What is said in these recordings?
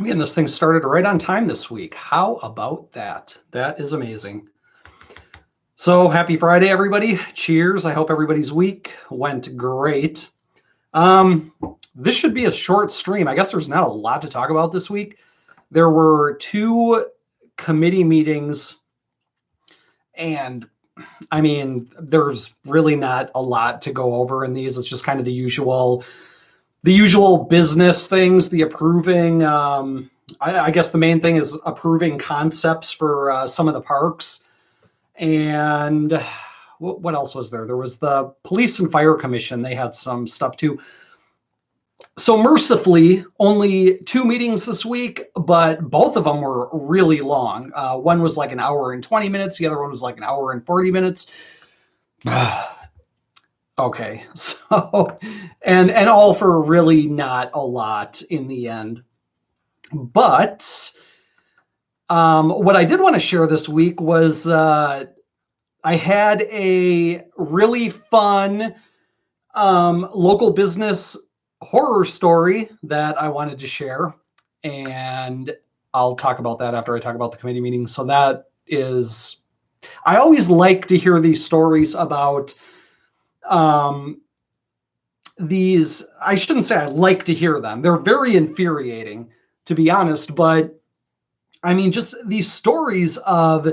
I'm getting this thing started right on time this week. How about that? That is amazing. So happy Friday, everybody. Cheers. I hope everybody's week went great. Um, this should be a short stream. I guess there's not a lot to talk about this week. There were two committee meetings, and I mean, there's really not a lot to go over in these. It's just kind of the usual business things, the approving. I guess the main thing is approving concepts for some of the parks. And what else was there? There was the Police and Fire Commission. They had some stuff too. So mercifully, only two meetings this week, but both of them were really long. One was like an hour and 20 minutes. The other one was like an hour and 40 minutes. Okay, so and all for really not a lot in the end. But what I did want to share this week was I had a really fun local business horror story that I wanted to share, and I'll talk about that after I talk about the committee meeting. So that is, I always like to hear these stories about these. I shouldn't say I like to hear them. They're very infuriating, to be honest, but I mean, just these stories of,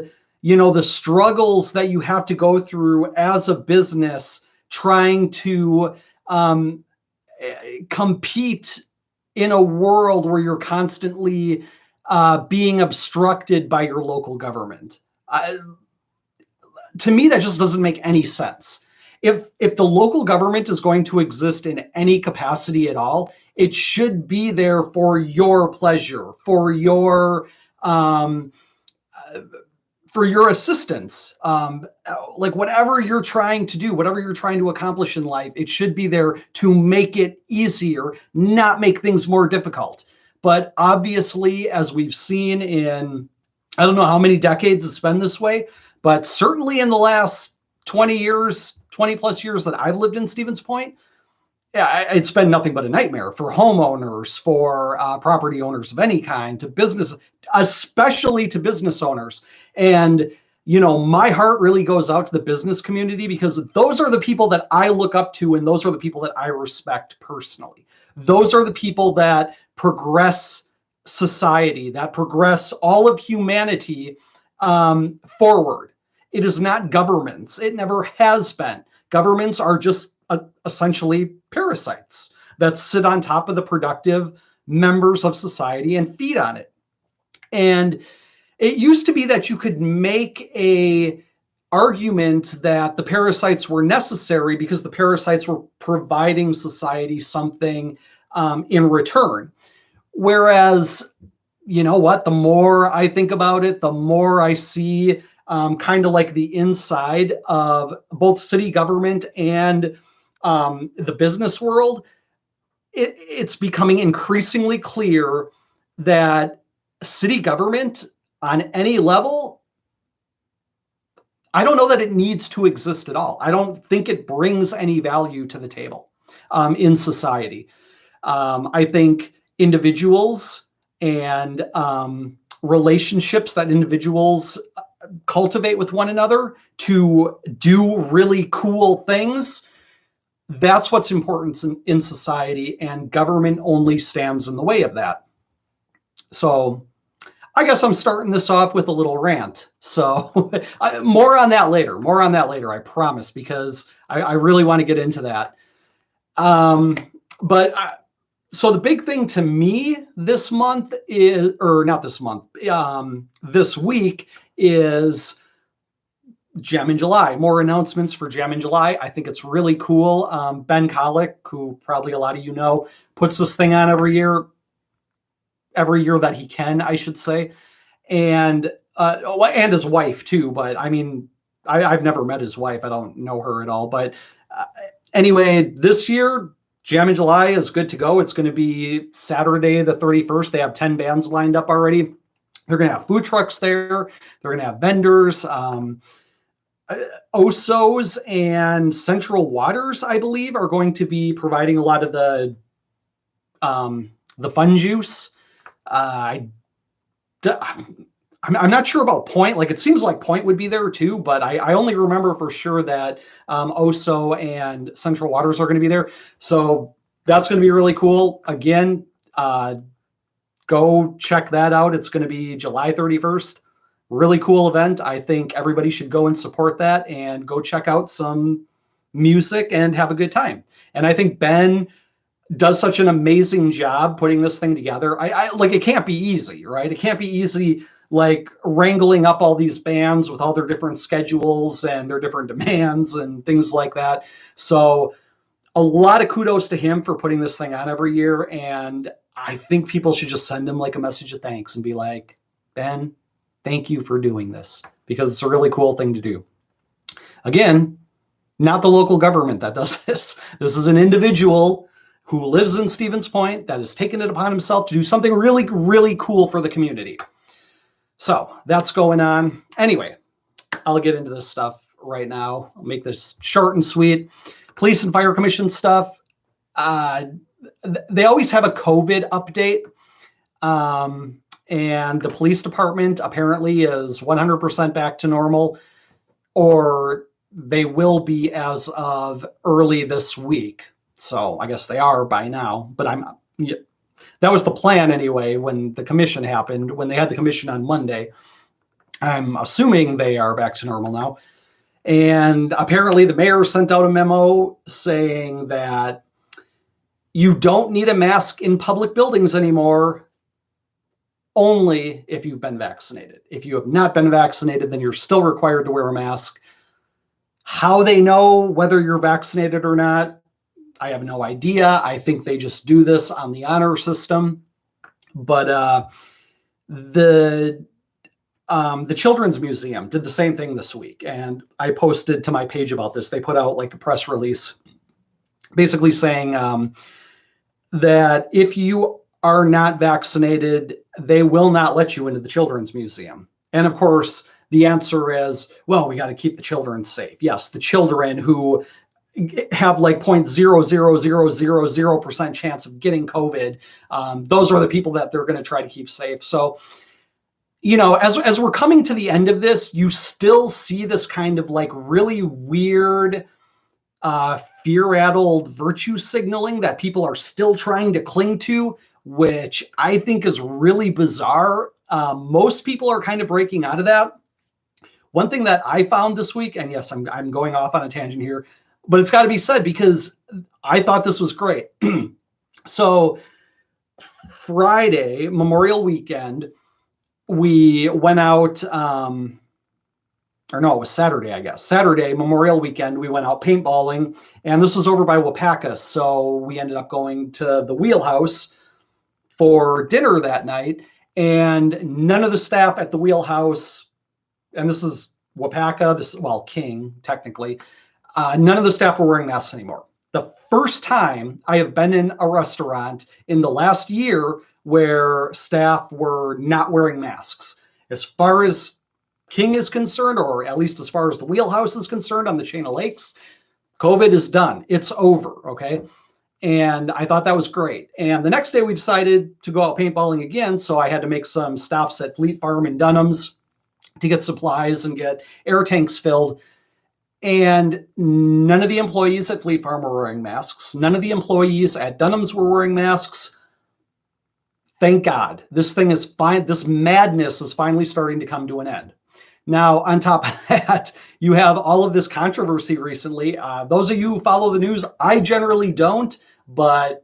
the struggles that you have to go through as a business trying to compete in a world where you're constantly being obstructed by your local government. To me, that just doesn't make any sense. If the local government is going to exist in any capacity at all, it should be there for your pleasure, um, for your assistance. Like whatever you're trying to do, whatever you're trying to accomplish in life, it should be there to make it easier, not make things more difficult. But obviously, as we've seen in, I don't know how many decades it's been this way, but certainly in the last 20 years, 20 plus years that I've lived in Stevens Point, yeah, it's been nothing but a nightmare for homeowners, for property owners of any kind, to business, especially to business owners. And, my heart really goes out to the business community because those are the people that I look up to, and those are the people that I respect personally. Those are the people that progress society, that progress all of humanity forward. It is not governments. It never has been. Governments are just essentially parasites that sit on top of the productive members of society and feed on it. And it used to be that you could make a argument that the parasites were necessary because the parasites were providing society something in return. Whereas, you know what, the more I think about it, the more I see kind of like the inside of both city government and the business world. It's becoming increasingly clear that city government on any level, I don't know that it needs to exist at all. I don't think it brings any value to the table in society. I think individuals and relationships that individuals cultivate with one another to do really cool things, that's what's important in society, and government only stands in the way of that. So I guess I'm starting this off with a little rant. So more on that later. I promise, because I really want to get into that. So the big thing to me this month is, or not this month, this week is Gem in July. More announcements for Gem in July. I think it's really cool. Ben Kollick, who probably a lot of you know, puts this thing on every year that he can, I should say, and his wife too. But I mean, I've never met his wife. I don't know her at all. But anyway, this year, Jam in July is good to go. It's going to be Saturday the 31st. They have 10 bands lined up already. They're going to have food trucks there. They're going to have vendors. Osos and Central Waters, I believe, are going to be providing a lot of the fun juice. I I'm not sure about Point. Like, it seems like Point would be there too, but I only remember for sure that Oso and Central Waters are going to be there. So that's going to be really cool. Again, go check that out. It's going to be July 31st. Really cool event. I think everybody should go and support that and go check out some music and have a good time. And I think Ben does such an amazing job putting this thing together. I like, it can't be easy, right? It can't be easy, like wrangling up all these bands with all their different schedules and their different demands and things like that. So a lot of kudos to him for putting this thing on every year. And I think people should just send him like a message of thanks and be like, Ben, thank you for doing this, because it's a really cool thing to do. Again, not the local government that does this. This is an individual who lives in Stevens Point that has taken it upon himself to do something really, really cool for the community. So that's going on. Anyway, I'll get into this stuff right now. I'll make this short and sweet. Police and Fire Commission stuff. They always have a COVID update. And the police department apparently is 100% back to normal, or they will be as of early this week. So I guess they are by now, but that was the plan anyway when the commission happened, when they had the commission on Monday. I'm assuming they are back to normal now. And apparently the mayor sent out a memo saying that you don't need a mask in public buildings anymore, only if you've been vaccinated. If you have not been vaccinated, then you're still required to wear a mask. How they know whether you're vaccinated or not, I have no idea. I think they just do this on the honor system. But the Children's Museum did the same thing this week, and I posted to my page about this. They put out like a press release basically saying that if you are not vaccinated, they will not let you into the Children's Museum. And of course, the answer is, well, we got to keep the children safe. Yes, the children who have like 0.00000% chance of getting COVID, those are the people that they're going to try to keep safe. So, as we're coming to the end of this, you still see this kind of like really weird, fear-addled virtue signaling that people are still trying to cling to, which I think is really bizarre. Most people are kind of breaking out of that. One thing that I found this week, and yes, I'm going off on a tangent here, but it's got to be said because I thought this was great. So Friday, Memorial Weekend, we went out, or no, it was Saturday, I guess. Saturday, Memorial Weekend, we went out paintballing, and this was over by Wapaka. So we ended up going to the Wheelhouse for dinner that night, and none of the staff at the Wheelhouse, and this is Wapaka, King, technically, none of the staff were wearing masks anymore. The first time I have been in a restaurant in the last year where staff were not wearing masks. As far as King is concerned, or at least as far as the Wheelhouse is concerned on the Chain of Lakes, COVID is done. It's over, okay? And I thought that was great. And the next day we decided to go out paintballing again, so I had to make some stops at Fleet Farm and Dunham's to get supplies and get air tanks filled. And none of the employees at Fleet Farm were wearing masks. None of the employees at Dunham's were wearing masks. Thank God. This thing is fine. This madness is finally starting to come to an end. Now, on top of that, you have all of this controversy recently. Those of you who follow the news, I generally don't, but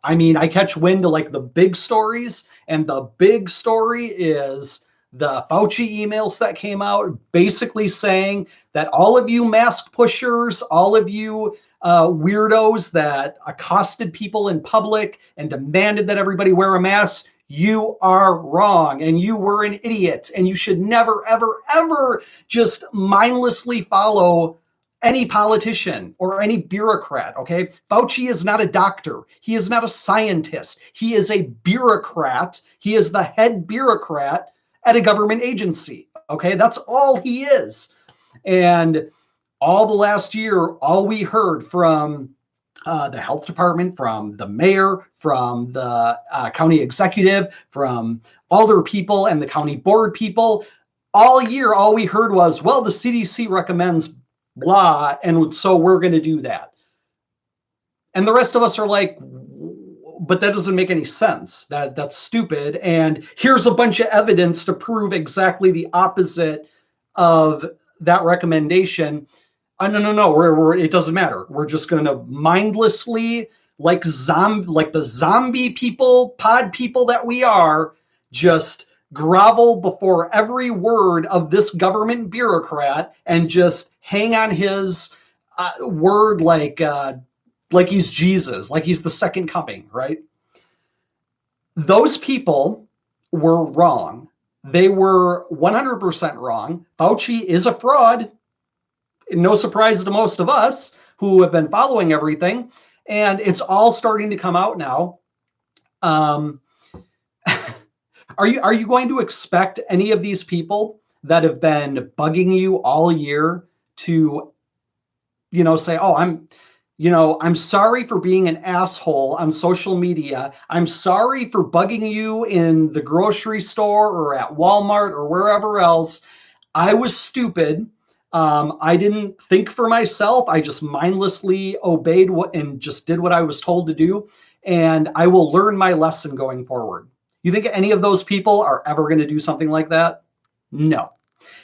I mean, I catch wind of like the big stories, and the big story is the Fauci emails that came out basically saying that all of you mask pushers, all of you weirdos that accosted people in public and demanded that everybody wear a mask, you are wrong and you were an idiot, and you should never, ever, ever just mindlessly follow any politician or any bureaucrat, okay? Fauci is not a doctor. He is not a scientist. He is a bureaucrat. He is the head bureaucrat at a government agency, okay? That's all he is. And all the last year, all we heard from the health department, from the mayor, from the county executive, from alder people and the county board people. All year, all we heard was, well, the CDC recommends blah, and so we're going to do that. And the rest of us are like, but that doesn't make any sense. That's stupid. And here's a bunch of evidence to prove exactly the opposite of that recommendation. No. It doesn't matter. We're just going to mindlessly, like the zombie people, pod people that we are, just grovel before every word of this government bureaucrat and just hang on his word like he's Jesus, like he's the second coming, right? Those people were wrong. They were 100% wrong. Fauci is a fraud. No surprise to most of us who have been following everything. And it's all starting to come out now. Are you going to expect any of these people that have been bugging you all year to, say, oh, I'm sorry for being an asshole on social media. I'm sorry for bugging you in the grocery store or at Walmart or wherever else. I was stupid. I didn't think for myself. I just mindlessly obeyed and just did what I was told to do. And I will learn my lesson going forward. You think any of those people are ever going to do something like that? No.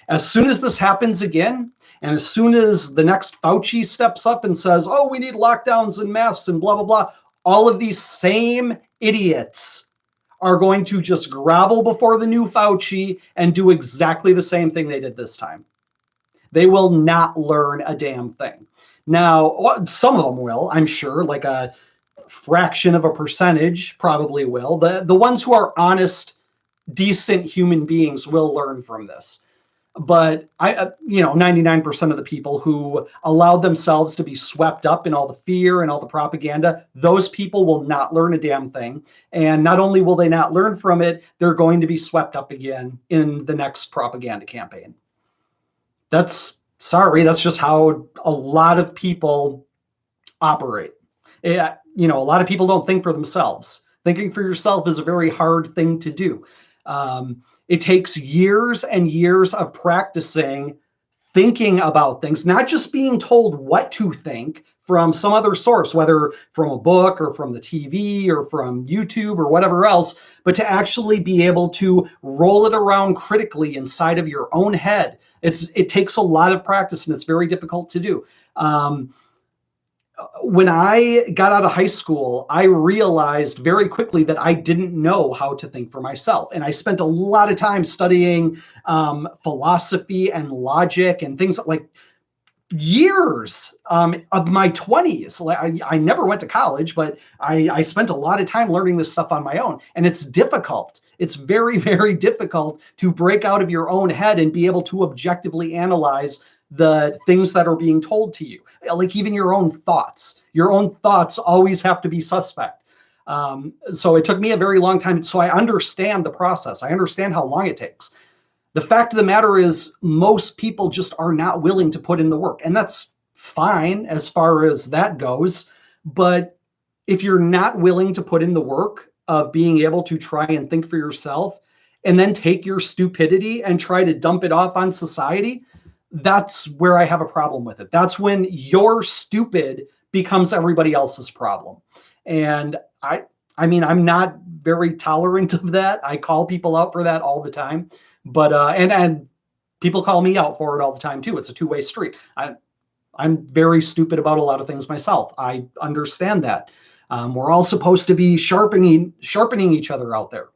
As soon as this happens again, and as soon as the next Fauci steps up and says, oh, we need lockdowns and masks and blah, blah, blah, all of these same idiots are going to just grovel before the new Fauci and do exactly the same thing they did this time. They will not learn a damn thing. Now, some of them will, I'm sure, like a fraction of a percentage probably will. The ones who are honest, decent human beings will learn from this. But 99% of the people who allowed themselves to be swept up in all the fear and all the propaganda, those people will not learn a damn thing. And not only will they not learn from it, they're going to be swept up again in the next propaganda campaign. That's just how a lot of people operate. A lot of people don't think for themselves. Thinking for yourself is a very hard thing to do. It takes years and years of practicing thinking about things, not just being told what to think from some other source, whether from a book or from the TV or from YouTube or whatever else, but to actually be able to roll it around critically inside of your own head. It takes a lot of practice, and it's very difficult to do. When I got out of high school, I realized very quickly that I didn't know how to think for myself. And I spent a lot of time studying philosophy and logic and things like years of my 20s. I never went to college, but I spent a lot of time learning this stuff on my own. And it's difficult. It's very, very difficult to break out of your own head and be able to objectively analyze the things that are being told to you. Like even your own thoughts. Your own thoughts always have to be suspect. So it took me a very long time. So I understand the process. I understand how long it takes. The fact of the matter is most people just are not willing to put in the work. And that's fine as far as that goes. But if you're not willing to put in the work of being able to try and think for yourself and then take your stupidity and try to dump it off on society, that's where I have a problem with it. That's when your stupid becomes everybody else's problem. And I mean, I'm not very tolerant of that. I call people out for that all the time. But and people call me out for it all the time too. It's a two-way street. I'm very stupid about a lot of things myself. I understand that. We're all supposed to be sharpening each other out there.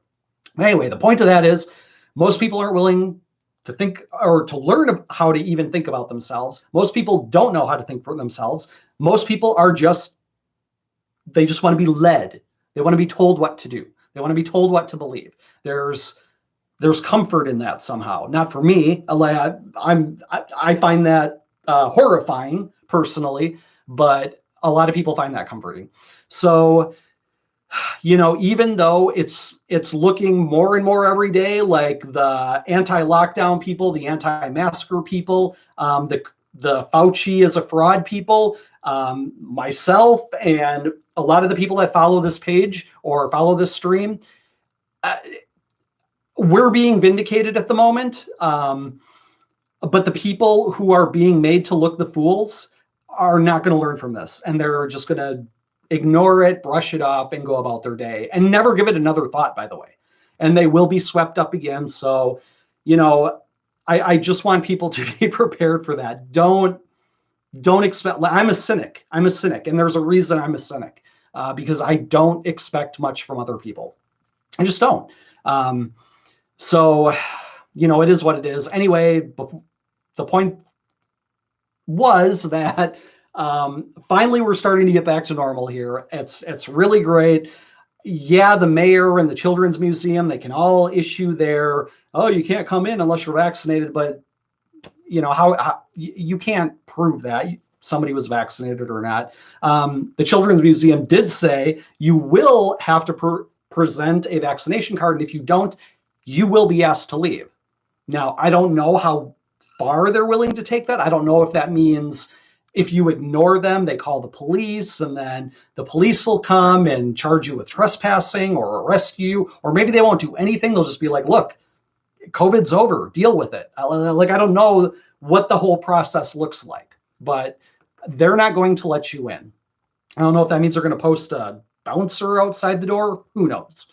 Anyway, the point of that is most people aren't willing to think or to learn how to even think about themselves. Most people don't know how to think for themselves. Most people are they just want to be led. They want to be told what to do. They want to be told what to believe. There's comfort in that somehow. Not for me. I find that horrifying personally, but a lot of people find that comforting. So, even though it's looking more and more every day like the anti-lockdown people, the anti-masker people, the Fauci is a fraud people, myself and a lot of the people that follow this page or follow this stream, uh, we're being vindicated at the moment. But the people who are being made to look the fools are not going to learn from this. And they're just going to ignore it, brush it off, and go about their day and never give it another thought, by the way. And they will be swept up again. So, you know, I just want people to be prepared for that. Don't expect. I'm a cynic. And there's a reason I'm a cynic, because I don't expect much from other people. I just don't. So, you know, it is what it is. Anyway, the point was that finally we're starting to get back to normal here. It's really great. Yeah, the mayor and the children's museum, they can all issue their, oh, you can't come in unless you're vaccinated, but you know how you can't prove that somebody was vaccinated or not. The children's museum did say you will have to present a vaccination card, and if you don't, you will be asked to leave. Now, I don't know how far they're willing to take that. I don't know if that means if you ignore them, they call the police, and then the police will come and charge you with trespassing or arrest you, or maybe they won't do anything. They'll just be like, look, COVID's over, deal with it. Like, I don't know what the whole process looks like, but they're not going to let you in. I don't know if that means they're going to post a bouncer outside the door. Who knows?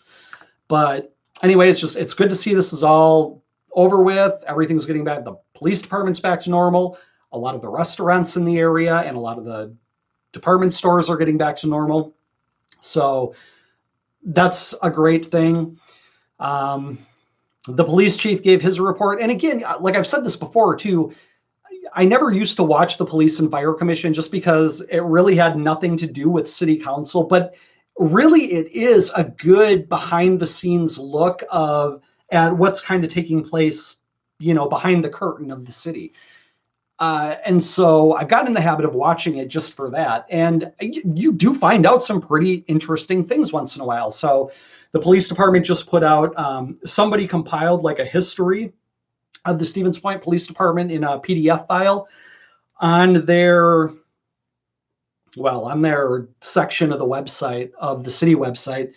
But anyway, it's good to see this is all over with. Everything's getting back. The police department's back to normal. A lot of the restaurants in the area and a lot of the department stores are getting back to normal. So that's a great thing. The police chief gave his report. And again, like I've said this before too, I never used to watch the Police and Fire Commission just because it really had nothing to do with city council. But really, it is a good behind the scenes look at what's kind of taking place, you know, behind the curtain of the city. And so I've gotten in the habit of watching it just for that. And you do find out some pretty interesting things once in a while. So the police department just put out, somebody compiled like a history of the Stevens Point Police Department in a PDF file on their section of the website, of the city website.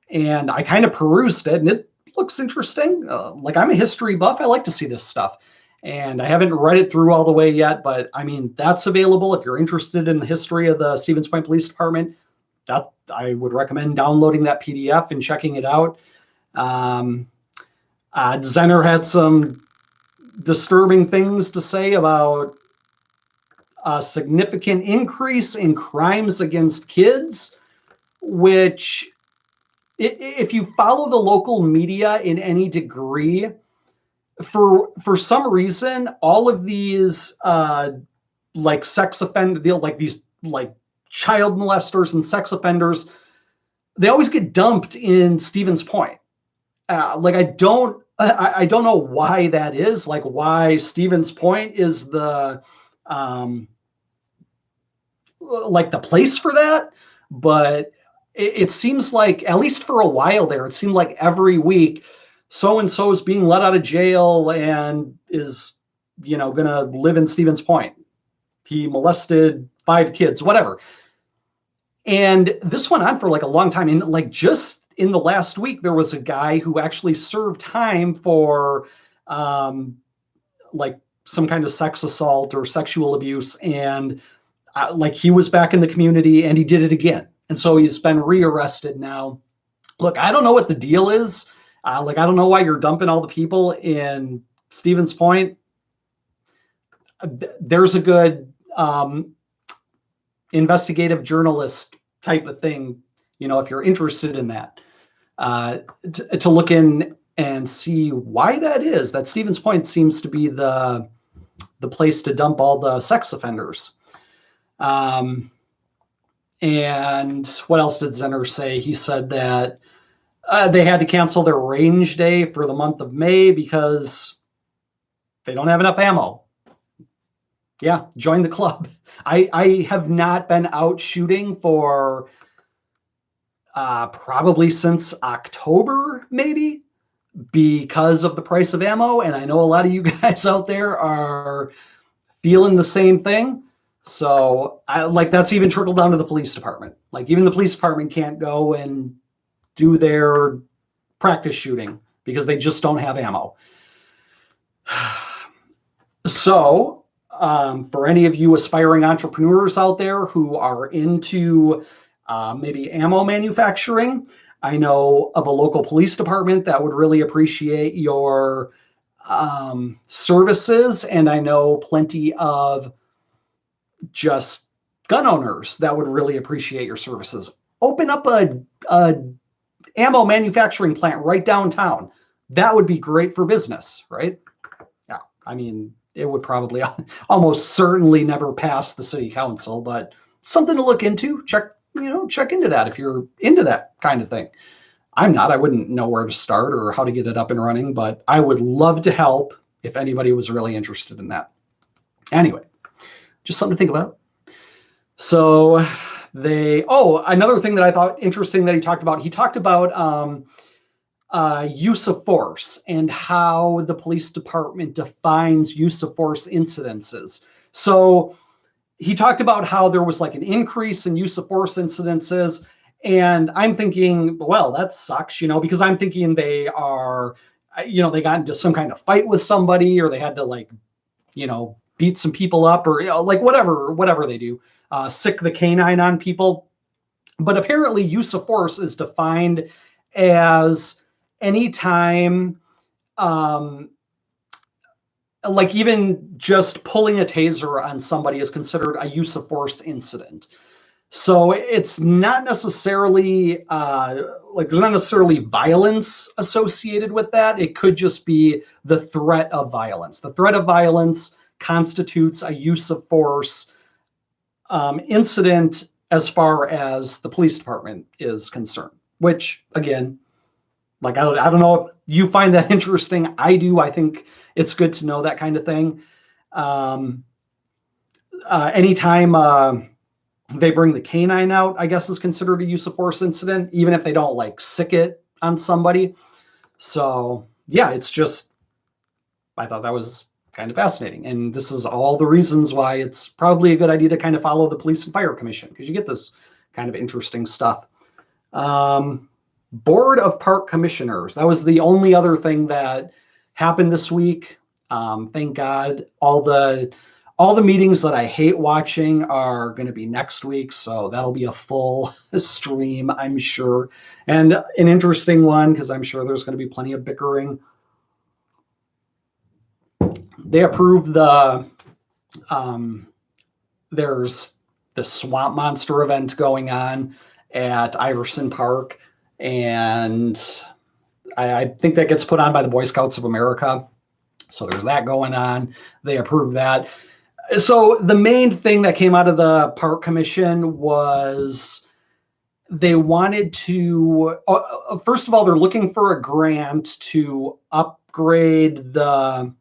And I kind of perused it, and it looks interesting. Like, I'm a history buff. I like to see this stuff. And I haven't read it through all the way yet, but I mean, that's available if you're interested in the history of the Stevens Point Police Department. That I would recommend downloading that PDF and checking it out. Zenner had some disturbing things to say about a significant increase in crimes against kids, which, if you follow the local media in any degree, for some reason, all of these like sex offenders, like these like child molesters and sex offenders, they always get dumped in Stevens Point. Like, I don't know why that is. Like, why Stevens Point is the like the place for that, but it seems like, at least for a while there, it seemed like every week so and so is being let out of jail and is, you know, gonna live in Stevens Point. He molested 5 kids, whatever. And this went on for like a long time. And like, just in the last week, there was a guy who actually served time for like some kind of sex assault or sexual abuse, and like, he was back in the community and he did it again. And so he's been rearrested now. Look, I don't know what the deal is. Like, I don't know why you're dumping all the people in Stevens Point. There's a good investigative journalist type of thing, you know, if you're interested in that, to look in and see why that is. That Stevens Point seems to be the place to dump all the sex offenders. And what else did Zenner say? He said that they had to cancel their range day for the month of May because they don't have enough ammo. Yeah, join the club. I have not been out shooting for probably since October, maybe, because of the price of ammo. And I know a lot of you guys out there are feeling the same thing. So that's even trickled down to the police department. Like even the police department can't go and do their practice shooting because they just don't have ammo. So for any of you aspiring entrepreneurs out there who are into maybe ammo manufacturing, I know of a local police department that would really appreciate your services, and I know plenty of just gun owners that would really appreciate your services. Open up a ammo manufacturing plant right downtown. That would be great for business, right? Yeah, I mean, it would probably almost certainly never pass the city council, but something to look into. Check into that if you're into that kind of thing. I'm not. I wouldn't know where to start or how to get it up and running, but I would love to help if anybody was really interested in that. Anyway, just something to think about. So another thing that I thought interesting that he talked about use of force and how the police department defines use of force incidences. So he talked about how there was like an increase in use of force incidences. And I'm thinking, well, that sucks, because I'm thinking they got into some kind of fight with somebody, or they had to beat some people up, or whatever they do, sick the canine on people. But apparently use of force is defined as anytime, like even just pulling a taser on somebody is considered a use of force incident. So it's not necessarily there's not necessarily violence associated with that. It could just be the threat of violence. The threat of violence constitutes a use of force incident as far as the police department is concerned, which again, I don't know if you find that interesting. I do. I think it's good to know that kind of thing. Anytime they bring the canine out, I guess is considered a use of force incident, even if they don't sick it on somebody. So yeah, I thought that was kind of fascinating. And this is all the reasons why it's probably a good idea to kind of follow the Police and Fire Commission, because you get this kind of interesting stuff. Board of Park Commissioners. That was the only other thing that happened this week. Thank God. All the meetings that I hate watching are going to be next week, so that'll be a full stream, I'm sure. And an interesting one, because I'm sure there's going to be plenty of bickering. They approved there's the Swamp Monster event going on at Iverson Park, and I think that gets put on by the Boy Scouts of America. So there's that going on. They approved that. So the main thing that came out of the Park Commission was they wanted to, first of all, they're looking for a grant to upgrade the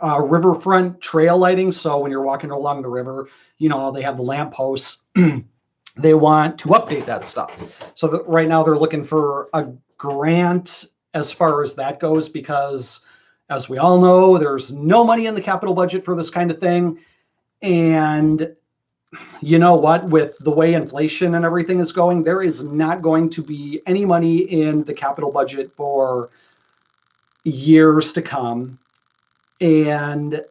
riverfront trail lighting. So when you're walking along the river, they have the lampposts. They want to update that stuff. So right now they're looking for a grant as far as that goes, because as we all know, there's no money in the capital budget for this kind of thing. And you know what? With the way inflation and everything is going, there is not going to be any money in the capital budget for years to come. And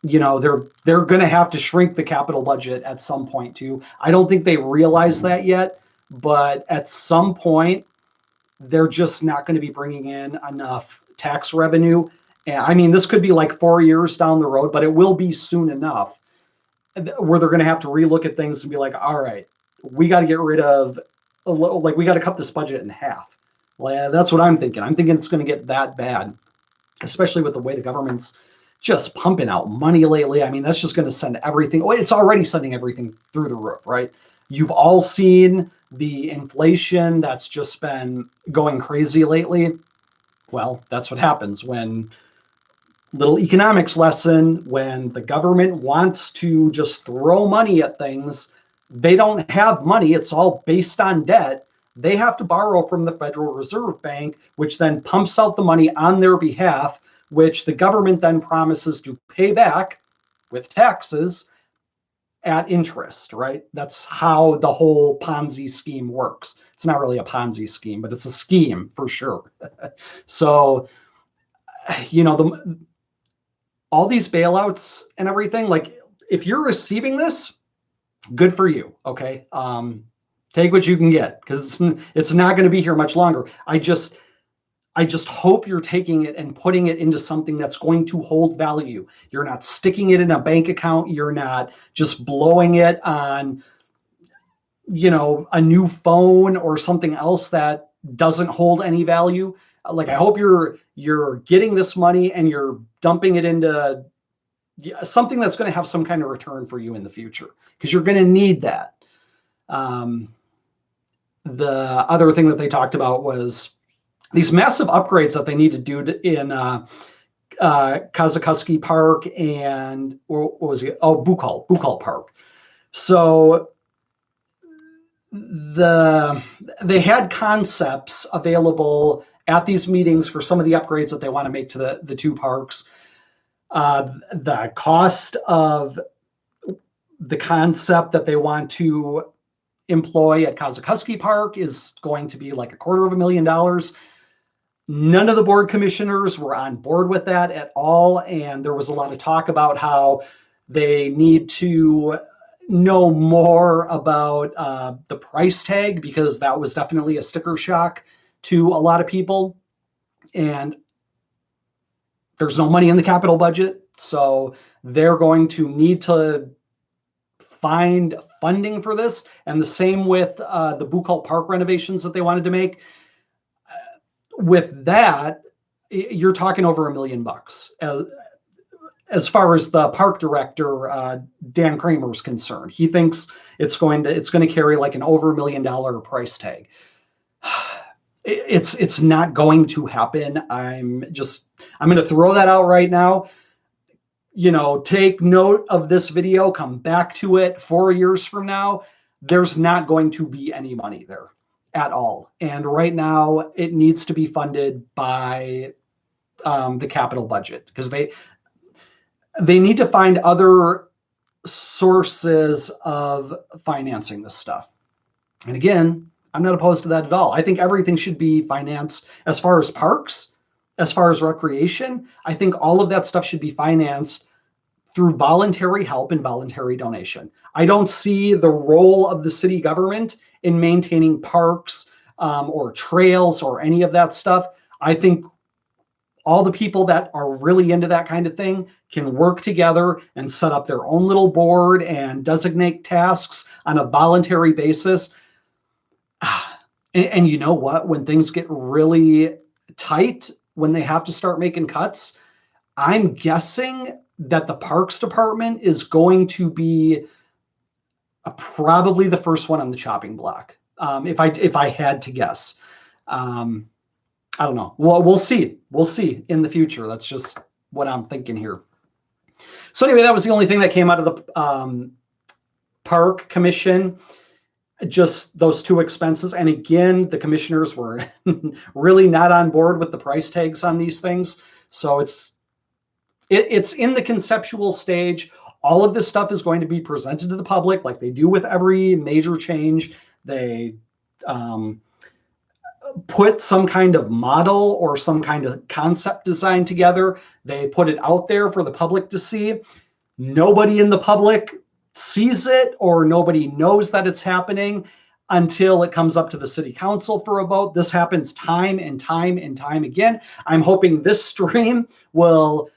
they're going to have to shrink the capital budget at some point too. I don't think they realize that yet, but at some point, they're just not going to be bringing in enough tax revenue. And I mean, this could be like 4 years down the road, but it will be soon enough where they're going to have to relook at things and be like, all right, we got to get rid of, we got to cut this budget in half. Well, that's what I'm thinking. I'm thinking it's going to get that bad, especially with the way the government's just pumping out money lately. I mean, that's just going to send everything. Well, it's already sending everything through the roof, right? You've all seen the inflation that's just been going crazy lately. Well, that's what happens when little economics lesson, when the government wants to just throw money at things, they don't have money. It's all based on debt. They have to borrow from the Federal Reserve Bank, which then pumps out the money on their behalf, which the government then promises to pay back with taxes at interest, right? That's how the whole Ponzi scheme works. It's not really a Ponzi scheme, but it's a scheme for sure. So, all these bailouts and everything, like if you're receiving this, good for you. Okay. Take what you can get because it's not going to be here much longer. I just hope you're taking it and putting it into something that's going to hold value. You're not sticking it in a bank account. You're not just blowing it on, a new phone or something else that doesn't hold any value. Like I hope you're getting this money and you're dumping it into something that's going to have some kind of return for you in the future because you're going to need that. The other thing that they talked about was these massive upgrades that they need to do in Kosciuszko Park and what was it? Oh, Bukal Park. So they had concepts available at these meetings for some of the upgrades that they want to make to the two parks. The cost of the concept that they want to employ at Kosciuszko Park is going to be like $250,000. None of the board commissioners were on board with that at all. And there was a lot of talk about how they need to know more about the price tag because that was definitely a sticker shock to a lot of people. And there's no money in the capital budget. So they're going to need to find funding for this. And the same with the Bukal Park renovations that they wanted to make. With that, you're talking over $1 million. As far as the park director, Dan Kramer, is concerned, he thinks it's going to carry like an over $1 million price tag. It's not going to happen. I'm going to throw that out right now. Take note of this video, come back to it 4 years from now. There's not going to be any money there at all. And right now it needs to be funded by the capital budget because they need to find other sources of financing this stuff. And again, I'm not opposed to that at all. I think everything should be financed as far as parks, as far as recreation. I think all of that stuff should be financed through voluntary help and voluntary donation. I don't see the role of the city government in maintaining parks or trails or any of that stuff. I think all the people that are really into that kind of thing can work together and set up their own little board and designate tasks on a voluntary basis. And you know what? When things get really tight, when they have to start making cuts, I'm guessing that the Parks Department is going to be probably the first one on the chopping block. If I had to guess, I don't know. Well, we'll see. We'll see in the future. That's just what I'm thinking here. So anyway, that was the only thing that came out of the park commission. Just those two expenses. And again, the commissioners were really not on board with the price tags on these things. So it's in the conceptual stage. All of this stuff is going to be presented to the public like they do with every major change. They put some kind of model or some kind of concept design together. They put it out there for the public to see. Nobody in the public sees it or nobody knows that it's happening until it comes up to the city council for a vote. This happens time and time and time again. I'm hoping this stream will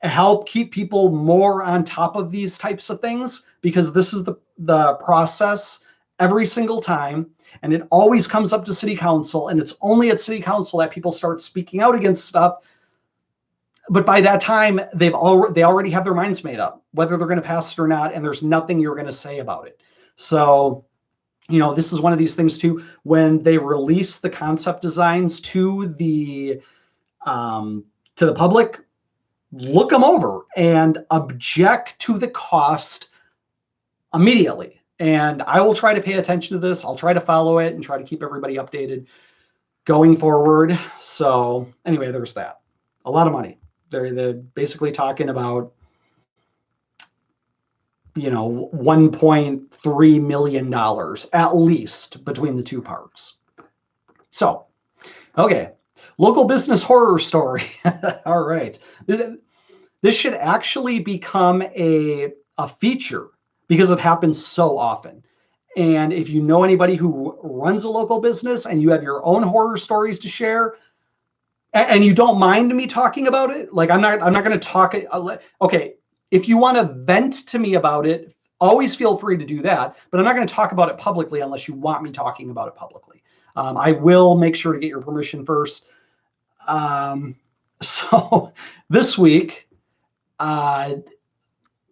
help keep people more on top of these types of things because this is the process every single time. And it always comes up to city council, and it's only at city council that people start speaking out against stuff. But by that time, they already have their minds made up, whether they're going to pass it or not, and there's nothing you're going to say about it. So, this is one of these things too. When they release the concept designs to the public, look them over and object to the cost immediately. And I will try to pay attention to this. I'll try to follow it and try to keep everybody updated going forward. So anyway, there's that. A lot of money. They're basically talking about $1.3 million at least between the two parts. So, okay, local business horror story. All right. This should actually become a feature because it happens so often. And if you know anybody who runs a local business and you have your own horror stories to share, and you don't mind me talking about it, like I'm not going to talk. Okay, if you want to vent to me about it, always feel free to do that. But I'm not going to talk about it publicly unless you want me talking about it publicly. I will make sure to get your permission first. So this week,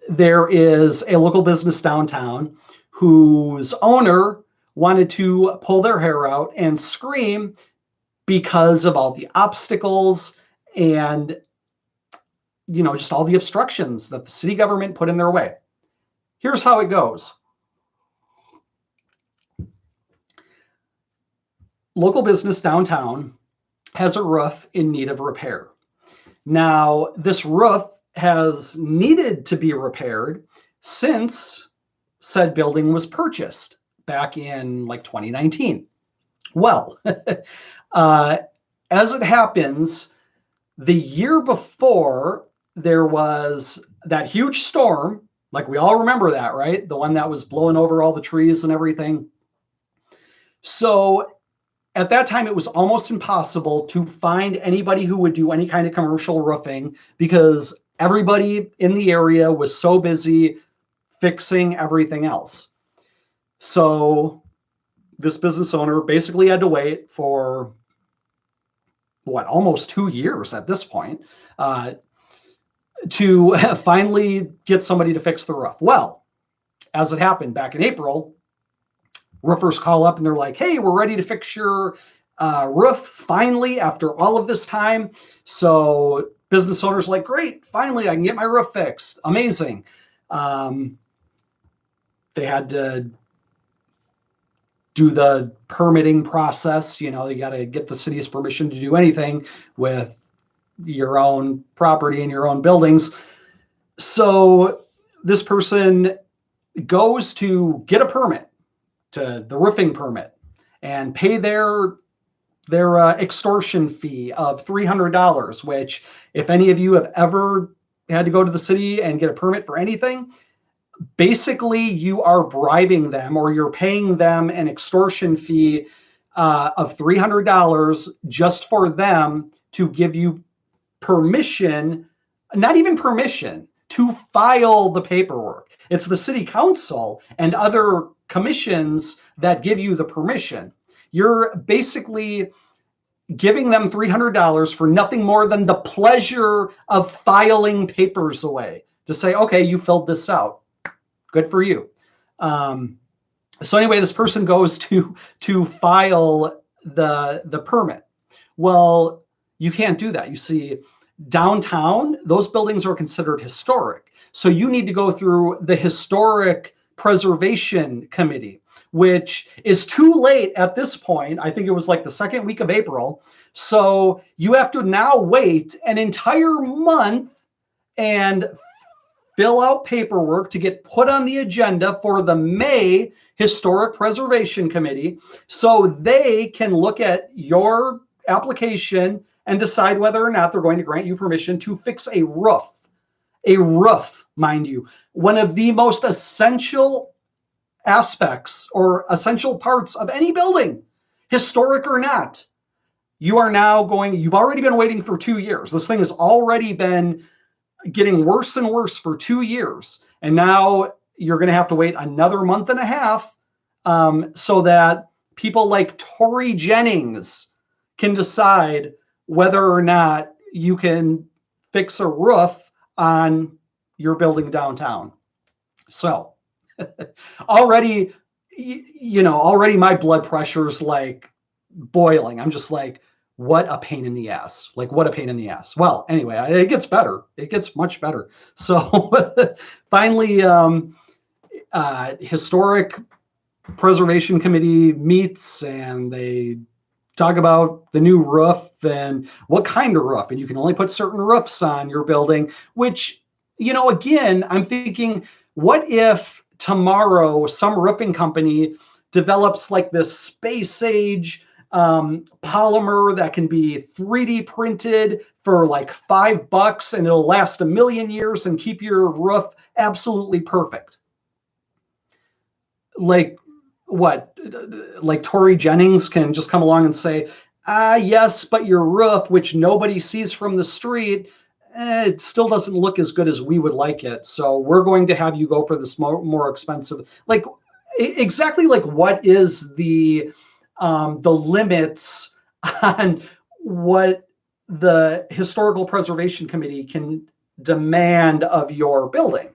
there is a local business downtown whose owner wanted to pull their hair out and scream because of all the obstacles and just all the obstructions that the city government put in their way. Here's how it goes. Local business downtown has a roof in need of repair. Now, this roof has needed to be repaired since said building was purchased back in like 2019. Well, as it happens, the year before there was that huge storm, like we all remember that, right? The one that was blowing over all the trees and everything. So at that time, it was almost impossible to find anybody who would do any kind of commercial roofing because everybody in the area was so busy fixing everything else. So this business owner basically had to wait for almost 2 years at this point to finally get somebody to fix the roof. Well, as it happened back in April, roofers call up and they're like, hey, we're ready to fix your roof finally after all of this time. So business owners like, great, finally I can get my roof fixed. Amazing. They had to do the permitting process. You got to get the city's permission to do anything with your own property and your own buildings. So this person goes to get a permit, to the roofing permit, and pay their extortion fee of $300, which if any of you have ever had to go to the city and get a permit for anything, basically you are bribing them or you're paying them an extortion fee of $300 just for them to give you permission, not even permission, to file the paperwork. It's the city council and other commissions that give you the permission. You're basically giving them $300 for nothing more than the pleasure of filing papers away to say, okay, you filled this out. Good for you. So anyway, this person goes to file the permit. Well, you can't do that. You see, downtown, those buildings are considered historic. So you need to go through the Historic Preservation Committee, which is too late at this point. I think it was like the second week of April. So you have to now wait an entire month and fill out paperwork to get put on the agenda for the May Historic Preservation Committee so they can look at your application and decide whether or not they're going to grant you permission to fix a roof. A roof, mind you, one of the most essential aspects or essential parts of any building, historic or not. You've already been waiting for 2 years. This thing has already been getting worse and worse for 2 years. And now you're going to have to wait another month and a half so that people like Tory Jennings can decide whether or not you can fix a roof on your building downtown. So already my blood pressure's like boiling. I'm just like, what a pain in the ass. Like, what a pain in the ass. Well, anyway, it gets better. It gets much better. So finally, Historic Preservation Committee meets and they talk about the new roof and what kind of roof. And you can only put certain roofs on your building, which, again, I'm thinking, What if tomorrow some roofing company develops like this space age polymer that can be 3D printed for like $5 and it'll last 1,000,000 years and keep your roof absolutely perfect? Like what? Like Tory Jennings can just come along and say, yes, but your roof, which nobody sees from the street, it still doesn't look as good as we would like it. So we're going to have you go for this more expensive. Like exactly like what is the limits on what the Historical Preservation Committee can demand of your building?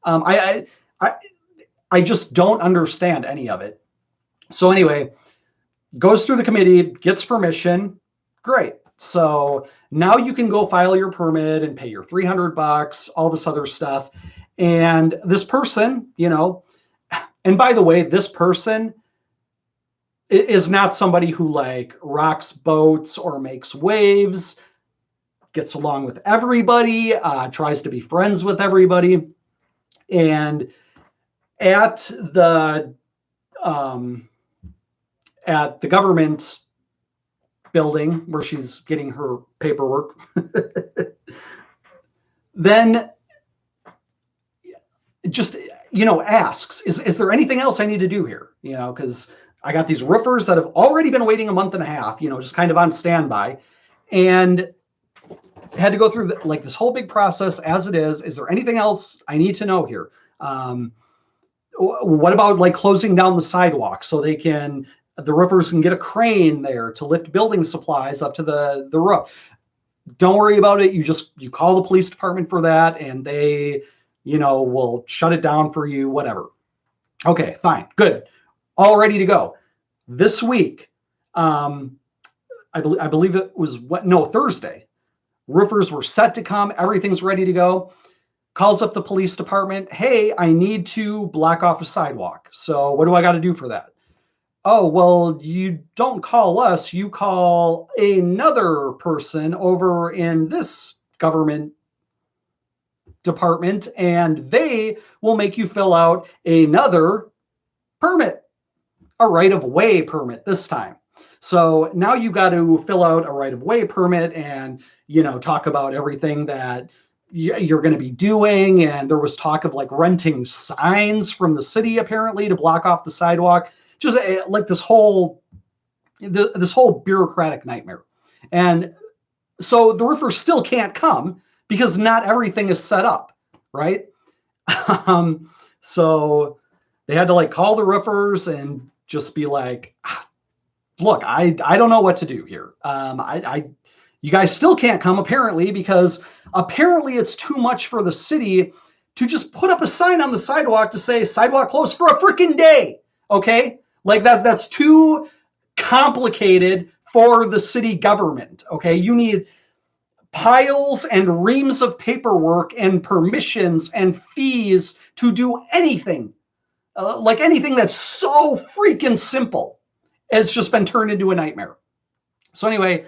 Um, I, I I just don't understand any of it. So anyway, goes through the committee, gets permission. Great. So now you can go file your permit and pay your $300, all this other stuff. And this person, and by the way, this person is not somebody who like rocks boats or makes waves, gets along with everybody, tries to be friends with everybody. And at the um, at the government building where she's getting her paperwork, then just asks, is there anything else I need to do here? Because I got these roofers that have already been waiting a month and a half, just kind of on standby, and had to go through like this whole big process as it is. Is there anything else I need to know here? What about like closing down the sidewalk so the roofers can get a crane there to lift building supplies up to the roof? Don't worry about it. You call the police department for that, and they, will shut it down for you, whatever. Okay, fine, good, all ready to go. This week, I believe it was Thursday. Roofers were set to come. Everything's ready to go. Calls up the police department. Hey, I need to block off a sidewalk. So what do I got to do for that? Oh, well, you don't call us. You call another person over in this government department, and they will make you fill out another permit, a right-of-way permit this time. So now you got to fill out a right-of-way permit and, talk about everything that you're going to be doing. And there was talk of like renting signs from the city apparently to block off the sidewalk. Just like this whole bureaucratic nightmare. And so the roofers still can't come because not everything is set up, right? So they had to like call the roofers and just be like, look, I don't know what to do here. You guys still can't come apparently, because apparently it's too much for the city to just put up a sign on the sidewalk to say sidewalk closed for a freaking day. Okay. Like that's too complicated for the city government. Okay. You need piles and reams of paperwork and permissions and fees to do anything. Like anything that's so freaking simple has just been turned into a nightmare. So anyway,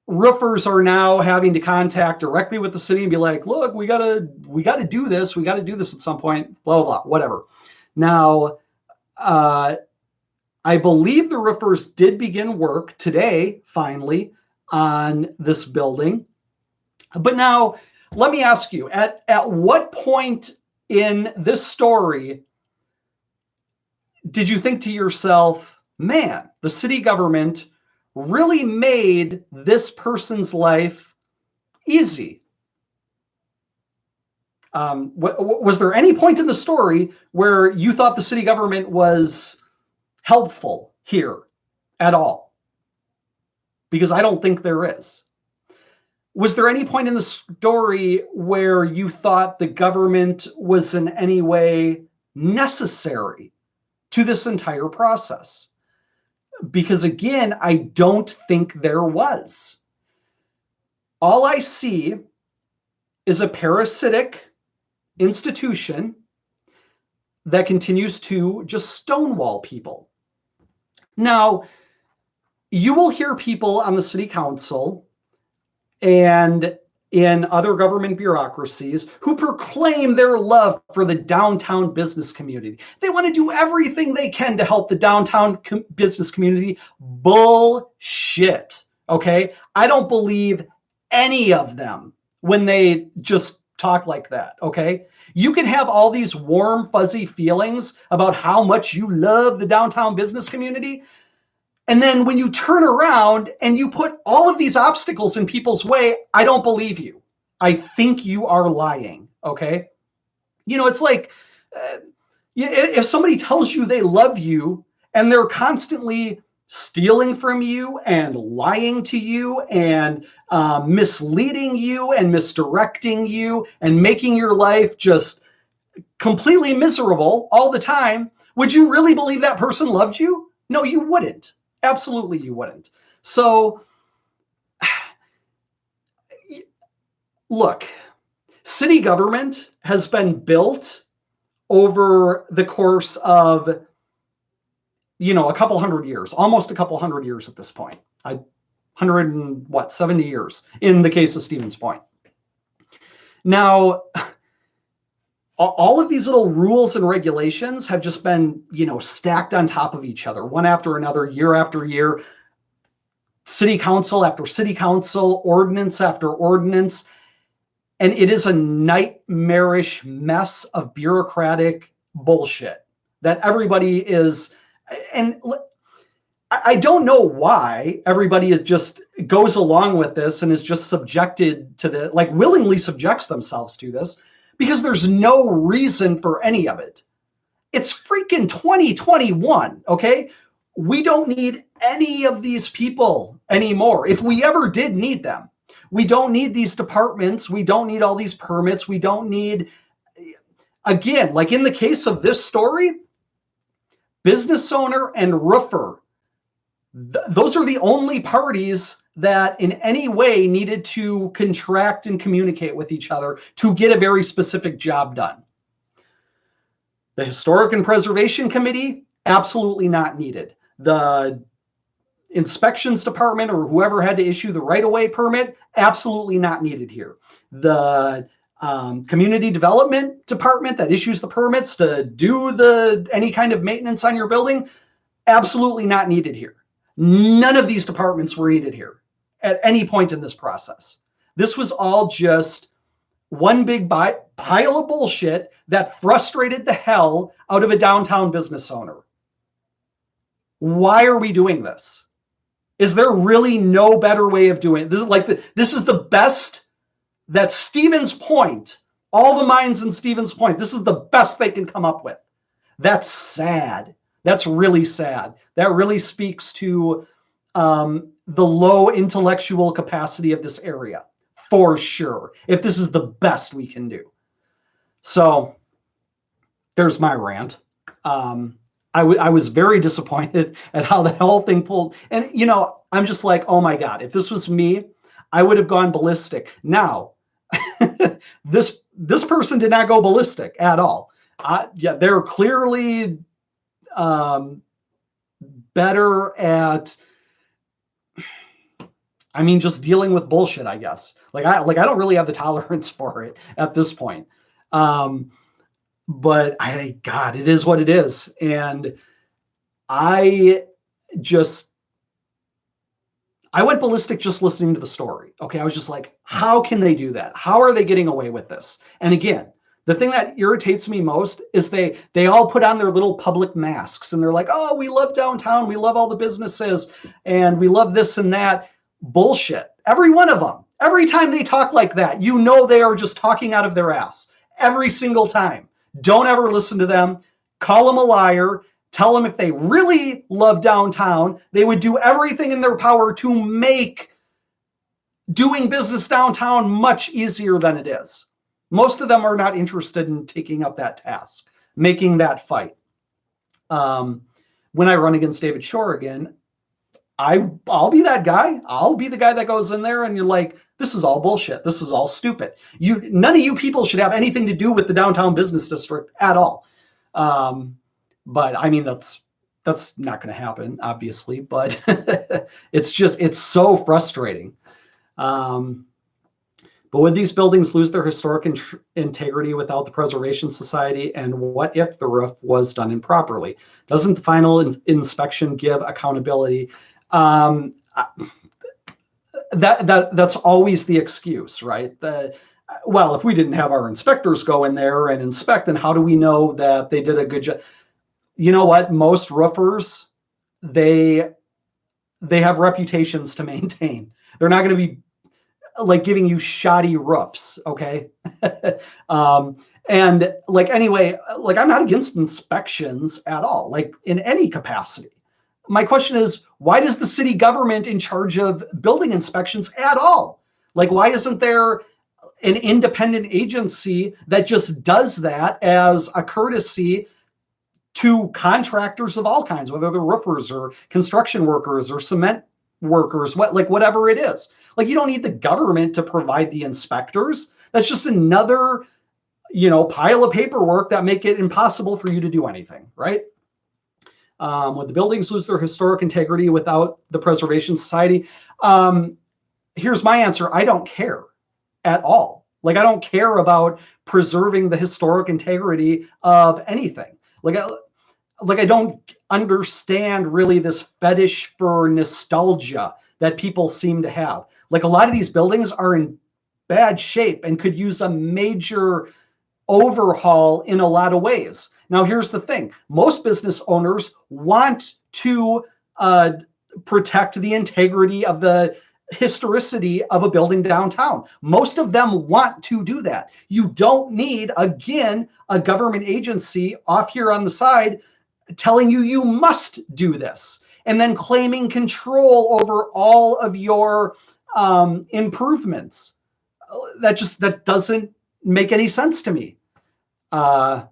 roofers are now having to contact directly with the city and be like, look, we gotta do this. We got to do this at some point, blah, blah, blah, whatever. Now, I believe the roofers did begin work today, finally, on this building. But now, let me ask you, at what point in this story did you think to yourself, man, the city government really made this person's life easy? Was there any point in the story where you thought the city government was helpful here at all? Because I don't think there is. Was there any point in the story where you thought the government was in any way necessary to this entire process? Because again, I don't think there was. All I see is a parasitic institution that continues to just stonewall people. Now, you will hear people on the city council, and in other government bureaucracies who proclaim their love for the downtown business community. They want to do everything they can to help the downtown business community. Bullshit. Okay? I don't believe any of them when they just talk like that. Okay? You can have all these warm, fuzzy feelings about how much you love the downtown business community. And then when you turn around and you put all of these obstacles in people's way, I don't believe you. I think you are lying. Okay. It's like if somebody tells you they love you and they're constantly stealing from you and lying to you and misleading you and misdirecting you and making your life just completely miserable all the time, would you really believe that person loved you? No, you wouldn't. Absolutely, you wouldn't. So, look, city government has been built over the course of, a couple hundred years, almost a couple hundred years at this point. 70 years in the case of Stevens Point. Now, all of these little rules and regulations have just been, stacked on top of each other, one after another, year after year, city council after city council, ordinance after ordinance. And it is a nightmarish mess of bureaucratic bullshit that everybody is. And I don't know why everybody goes along with this and is just subjected to willingly subjects themselves to this, because there's no reason for any of it. It's freaking 2021, okay? We don't need any of these people anymore. If we ever did need them, we don't need these departments. We don't need all these permits. We don't need, again, like in the case of this story, business owner and roofer, those are the only parties that in any way needed to contract and communicate with each other to get a very specific job done. The Historic and Preservation Committee, absolutely not needed. The inspections department or whoever had to issue the right-of-way permit, absolutely not needed here. The community development department that issues the permits to do any kind of maintenance on your building, absolutely not needed here. None of these departments were needed here at any point in this process. This was all just one big pile of bullshit that frustrated the hell out of a downtown business owner. Why are we doing this? Is there really no better way of doing it? This is the best that Stevens Point, all the mines in Stevens Point, this is the best they can come up with. That's sad. That's really sad. That really speaks to the low intellectual capacity of this area, for sure, if this is the best we can do. So there's my rant. I was very disappointed at how the whole thing pulled. And, I'm just like, oh my God, if this was me, I would have gone ballistic. Now, this person did not go ballistic at all. Yeah, they're clearly better at, just dealing with bullshit, I guess. I don't really have the tolerance for it at this point. But God, it is what it is. And I went ballistic just listening to the story. Okay. I was just like, how can they do that? How are they getting away with this? And again, the thing that irritates me most is they all put on their little public masks and they're like, oh, we love downtown. We love all the businesses and we love this and that. Bullshit. Every one of them. Every time they talk like that, they are just talking out of their ass. Every single time. Don't ever listen to them. Call them a liar. Tell them if they really love downtown, they would do everything in their power to make doing business downtown much easier than it is. Most of them are not interested in taking up that task, making that fight. When I run against David Shore again, I'll be that guy. I'll be the guy that goes in there and you're like, this is all bullshit. This is all stupid. None of you people should have anything to do with the downtown business district at all. But that's not going to happen, obviously, but it's so frustrating. But would these buildings lose their historic integrity without the Preservation Society? And what if the roof was done improperly? Doesn't the final inspection give accountability? That's always the excuse, right? Well, if we didn't have our inspectors go in there and inspect, then how do we know that they did a good job? You know what? Most roofers, they have reputations to maintain. They're not going to be like giving you shoddy roofs, okay? And like anyway, like I'm not against inspections at all, like in any capacity. My question is, why does the city government in charge of building inspections at all? Like, why isn't there an independent agency that just does that as a courtesy to contractors of all kinds, whether they're roofers or construction workers or cement workers, whatever it is? Like, you don't need the government to provide the inspectors. That's just another, pile of paperwork that make it impossible for you to do anything, right? Would the buildings lose their historic integrity without the Preservation Society? Here's my answer. I don't care at all. Like, I don't care about preserving the historic integrity of anything. Like I don't understand really this fetish for nostalgia that people seem to have. Like, a lot of these buildings are in bad shape and could use a major overhaul in a lot of ways. Now, here's the thing. Most business owners want to protect the integrity of the historicity of a building downtown. Most of them want to do that. You don't need, again, a government agency off here on the side telling you you must do this and then claiming control over all of your improvements. That doesn't make any sense to me. But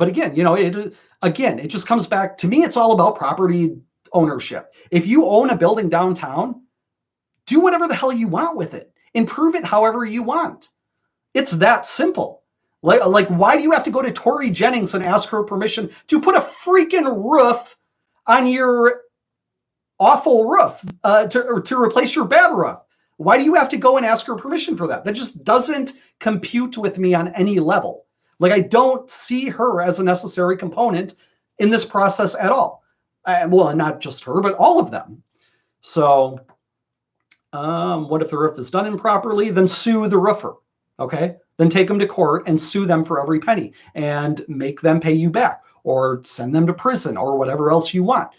again, it just comes back to me. It's all about property ownership. If you own a building downtown, do whatever the hell you want with it. Improve it however you want. It's that simple. Like, why do you have to go to Tori Jennings and ask her permission to put a freaking roof on your awful roof, to replace your bad roof? Why do you have to go and ask her permission for that? That just doesn't compute with me on any level. Like, I don't see her as a necessary component in this process at all. Well, not just her, but all of them. So what if the roof is done improperly? Then sue the roofer, okay? Then take them to court and sue them for every penny and make them pay you back or send them to prison or whatever else you want.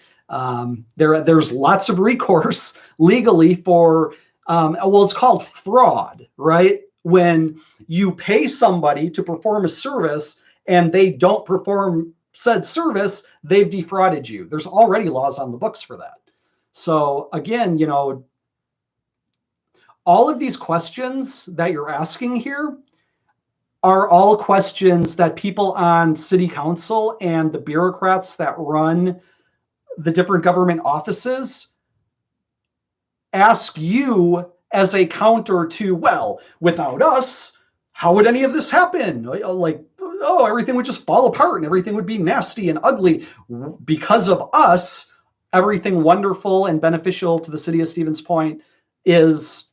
There's lots of recourse legally for, it's called fraud, right? When you pay somebody to perform a service and they don't perform said service, they've defrauded you. There's already laws on the books for that. So again, all of these questions that you're asking here are all questions that people on city council and the bureaucrats that run the different government offices ask you as a counter to, well, without us, how would any of this happen? Like, oh, everything would just fall apart and everything would be nasty and ugly. Because of us, everything wonderful and beneficial to the city of Stevens Point is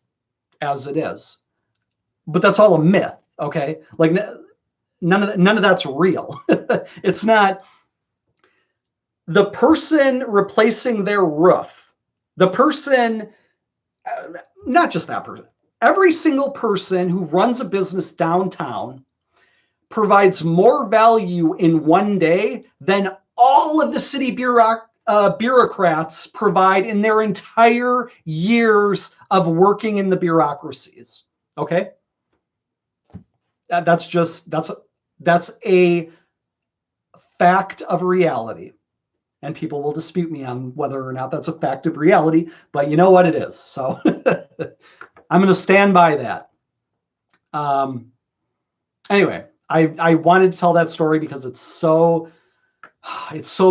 as it is. But that's all a myth, okay? Like, none of that's real. It's not. The person replacing their roof, the person, not just that person, every single person who runs a business downtown provides more value in one day than all of the city bureaucrats provide in their entire years of working in the bureaucracies. Okay? That's a fact of reality. And people will dispute me on whether or not that's a fact of reality, but you know what it is. So I'm going to stand by that. Anyway, I wanted to tell that story because it's so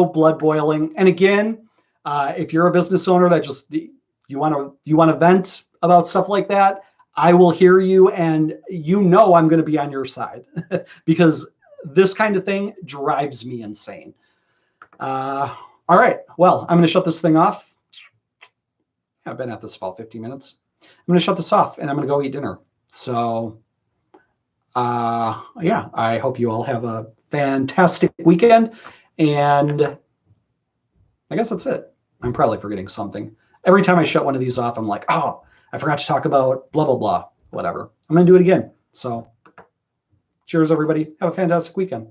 blood boiling. And again, if you're a business owner that just you want to vent about stuff like that, I will hear you, and I'm going to be on your side because this kind of thing drives me insane. All right. Well, I'm going to shut this thing off. I've been at this about 15 minutes. I'm going to shut this off and I'm going to go eat dinner. So, yeah, I hope you all have a fantastic weekend. And I guess that's it. I'm probably forgetting something. Every time I shut one of these off, I'm like, oh, I forgot to talk about blah, blah, blah, whatever. I'm going to do it again. So cheers, everybody. Have a fantastic weekend.